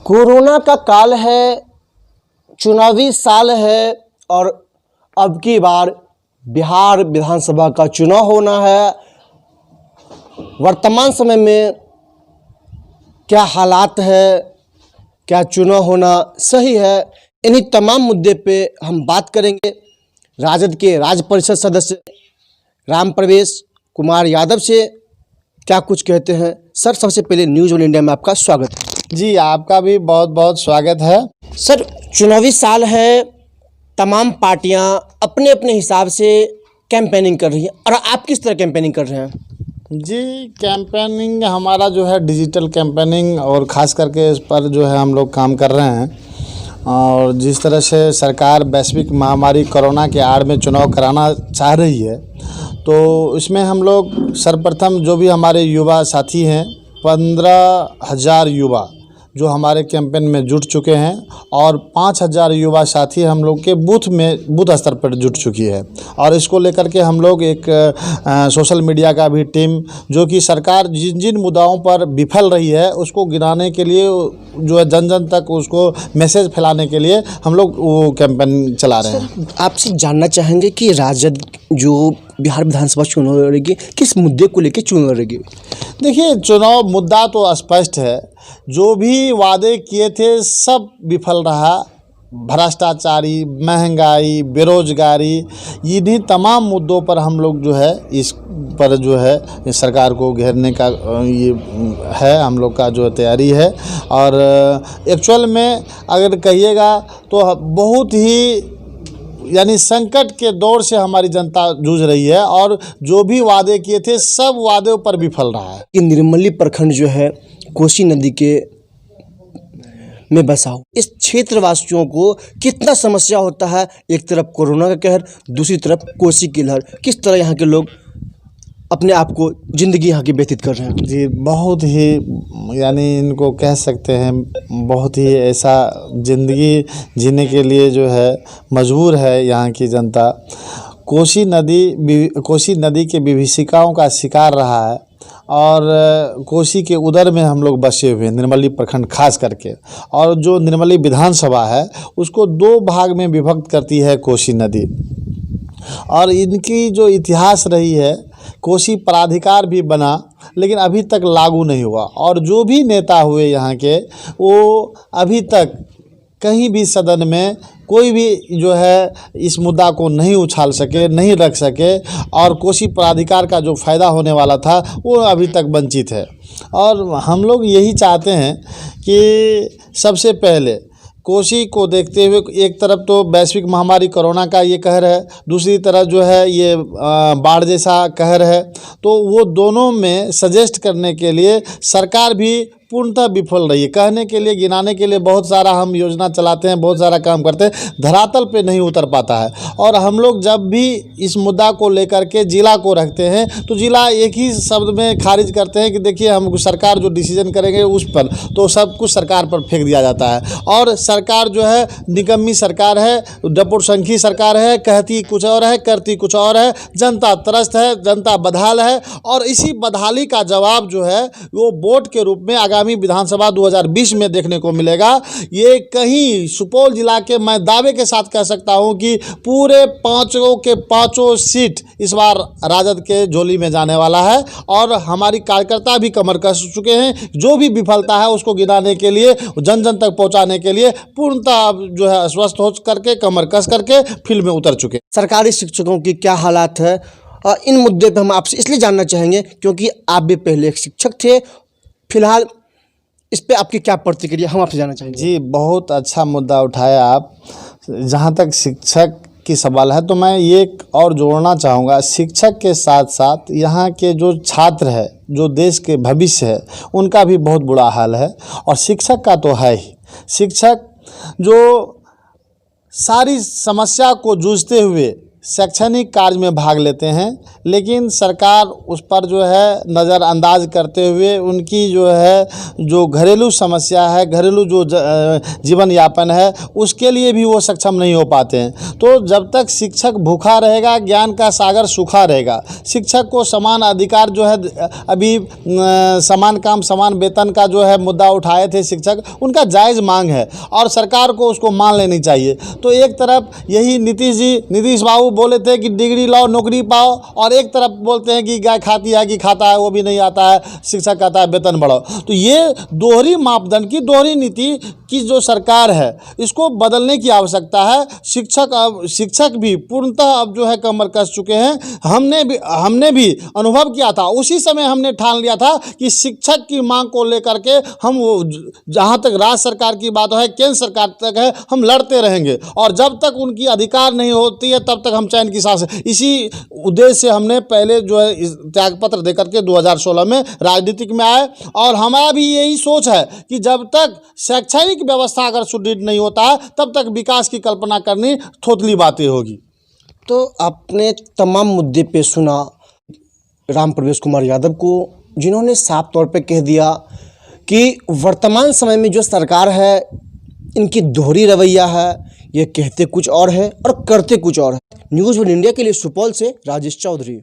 Corona का काल है, चुनावी साल है और अब की बार बिहार विधानसभा का चुनाव होना है। वर्तमान समय में क्या हालात है, क्या चुनाव होना सही है, इन्हीं तमाम मुद्दे पे हम बात करेंगे राजद के राज्य परिषद सदस्य राम प्रवेश कुमार यादव से। क्या कुछ कहते हैं सर? सबसे पहले न्यूज़ ऑन इंडिया में आपका स्वागत है। जी, आपका भी बहुत बहुत स्वागत है। सर, चुनावी साल है, तमाम पार्टियां अपने अपने हिसाब से कैंपेनिंग कर रही हैं और आप किस तरह कैंपेनिंग कर रहे हैं? जी, कैंपेनिंग हमारा जो है डिजिटल कैंपेनिंग और ख़ास करके इस पर जो है हम लोग काम कर रहे हैं। और जिस तरह से सरकार वैश्विक महामारी कोरोना के आड़ में चुनाव कराना चाह रही है, तो इसमें हम लोग सर्वप्रथम जो भी हमारे युवा साथी हैं, 15,000 युवा जो हमारे कैंपेन में जुट चुके हैं और 5,000 युवा साथी हम लोग के बूथ स्तर पर जुट चुकी है। और इसको लेकर के हम लोग एक सोशल मीडिया का भी टीम, जो कि सरकार जिन जिन मुद्दाओं पर विफल रही है उसको गिनाने के लिए, जो है जन जन तक उसको मैसेज फैलाने के लिए हम लोग वो कैंपेन चला रहे हैं। आपसे जानना चाहेंगे कि राजद जो बिहार विधानसभा चुनाव लड़ेगी, किस मुद्दे को लेकर चुनाव लड़ेगी? देखिए, चुनाव मुद्दा तो स्पष्ट है। जो भी वादे किए थे सब विफल रहा। भ्रष्टाचारी, महंगाई, बेरोजगारी, इन्हीं तमाम मुद्दों पर हम लोग जो है इस पर जो है सरकार को घेरने का ये है हम लोग का जो तैयारी है। और एक्चुअल में अगर कहिएगा तो बहुत ही यानी संकट के दौर से हमारी जनता जूझ रही है और जो भी वादे किए थे सब वादों पर विफल रहा है। कि निर्मली प्रखंड जो है कोसी नदी के में बसा हो, इस क्षेत्रवासियों को कितना समस्या होता है? एक तरफ कोरोना का कहर, दूसरी तरफ कोसी की लहर। किस तरह यहाँ के लोग अपने आप को ज़िंदगी यहाँ की व्यतीत कर रहे हैं? जी, बहुत ही यानी इनको कह सकते हैं बहुत ही ऐसा ज़िंदगी जीने के लिए जो है मजबूर है यहाँ की जनता। कोसी नदी के विभीषिकाओं का शिकार रहा है और कोसी के उदर में हम लोग बसे हुए हैं, निर्मली प्रखंड खास करके। और जो निर्मली विधानसभा है उसको 2 भाग में विभक्त करती है कोसी नदी। और इनकी जो इतिहास रही है, कोसी प्राधिकार भी बना लेकिन अभी तक लागू नहीं हुआ। और जो भी नेता हुए यहाँ के, वो अभी तक कहीं भी सदन में कोई भी जो है इस मुद्दा को नहीं उछाल सके, नहीं रख सके। और कोसी प्राधिकार का जो फ़ायदा होने वाला था वो अभी तक वंचित है। और हम लोग यही चाहते हैं कि सबसे पहले कोसी को देखते हुए, एक तरफ तो वैश्विक महामारी कोरोना का ये कहर है, दूसरी तरफ जो है ये बाढ़ जैसा कहर है, तो वो दोनों में सजेस्ट करने के लिए सरकार भी पूर्णतः विफल रही है। कहने के लिए, गिनाने के लिए बहुत सारा हम योजना चलाते हैं, बहुत सारा काम करते हैं, धरातल पे नहीं उतर पाता है। और हम लोग जब भी इस मुद्दा को लेकर के जिला को रखते हैं तो जिला एक ही शब्द में खारिज करते हैं कि देखिए हम सरकार जो डिसीजन करेंगे उस पर, तो सब कुछ सरकार पर फेंक दिया जाता है। और सरकार जो है निकम्मी सरकार है, डपोरसंखी सरकार है, कहती कुछ और है, करती कुछ और है। जनता त्रस्त है, जनता बदहाल है। और इसी बदहाली का जवाब जो है वो वोट के रूप में आगामी विधानसभा 2020 में देखने को मिलेगा। ये कहीं सुपौल जिला के, मैं दावे के साथ कह सकता हूं कि पूरे 5 के 5 सीट इस बार राजद के झोली में जाने वाला है। और हमारी कार्यकर्ता भी कमर कस चुके हैं। जो भी विफलता है उसको गिनाने के लिए, जन जन तक पहुंचाने के लिए पूर्णतः जो है अस्वस्थ हो करके, कमर कस करके फील्ड में उतर चुके। सरकारी शिक्षकों की क्या हालात है, इन मुद्दे पर हम आपसे इसलिए जानना चाहेंगे क्योंकि आप भी पहले एक शिक्षक थे। फिलहाल इस पे आपकी क्या प्रतिक्रिया, हम आपसे जानना चाहेंगे। जी, बहुत अच्छा मुद्दा उठाया आप। जहाँ तक शिक्षक की सवाल है तो मैं ये और जोड़ना चाहूँगा, शिक्षक के साथ साथ यहाँ के जो छात्र है, जो देश के भविष्य है, उनका भी बहुत बुरा हाल है। और शिक्षक का तो है ही, शिक्षक जो सारी समस्या को जूझते हुए शैक्षणिक कार्य में भाग लेते हैं, लेकिन सरकार उस पर जो है नज़रअंदाज करते हुए उनकी जो है जो घरेलू समस्या है, घरेलू जो जीवन यापन है, उसके लिए भी वो सक्षम नहीं हो पाते हैं। तो जब तक शिक्षक भूखा रहेगा, ज्ञान का सागर सूखा रहेगा। शिक्षक को समान अधिकार जो है, अभी समान काम समान वेतन का जो है मुद्दा उठाए थे शिक्षक, उनका जायज़ मांग है और सरकार को उसको मान लेनी चाहिए। तो एक तरफ यही नीतीश बाबू बोले थे कि डिग्री लाओ नौकरी पाओ, और एक तरफ बोलते हैं कि गाय खाती है कि खाता है वो भी नहीं आता है, शिक्षक कहता है वेतन बढ़ाओ। तो ये दोहरी मापदंड की, दोहरी नीति की जो सरकार है, इसको बदलने की आवश्यकता है। शिक्षक भी पूर्णतः अब जो है कमर कस चुके हैं। हमने भी अनुभव किया था, उसी समय हमने ठान लिया था कि शिक्षक की मांग को लेकर के हम वो जहाँ तक राज्य सरकार की बात है, केंद्र सरकार तक है, हम लड़ते रहेंगे, और जब तक उनकी अधिकार नहीं होती है तब तक हम चैन की सांस। इसी उद्देश्य से हमने पहले जो है त्यागपत्र देकर के 2016 में राजनीतिक में आए, और हमारा भी यही सोच है कि जब तक शैक्षणिक व्यवस्था अगर सुदृढ़ नहीं होता है तब तक विकास की कल्पना करनी थोथली बातें होगी। तो आपने तमाम मुद्दे पे सुना राम प्रवेश कुमार यादव को, जिन्होंने साफ तौर पे कह दिया कि वर्तमान समय में जो सरकार है, इनकी दोहरी रवैया है, ये कहते कुछ और है और करते कुछ और है। न्यूज़ वन इंडिया के लिए सुपौल से राजेश चौधरी।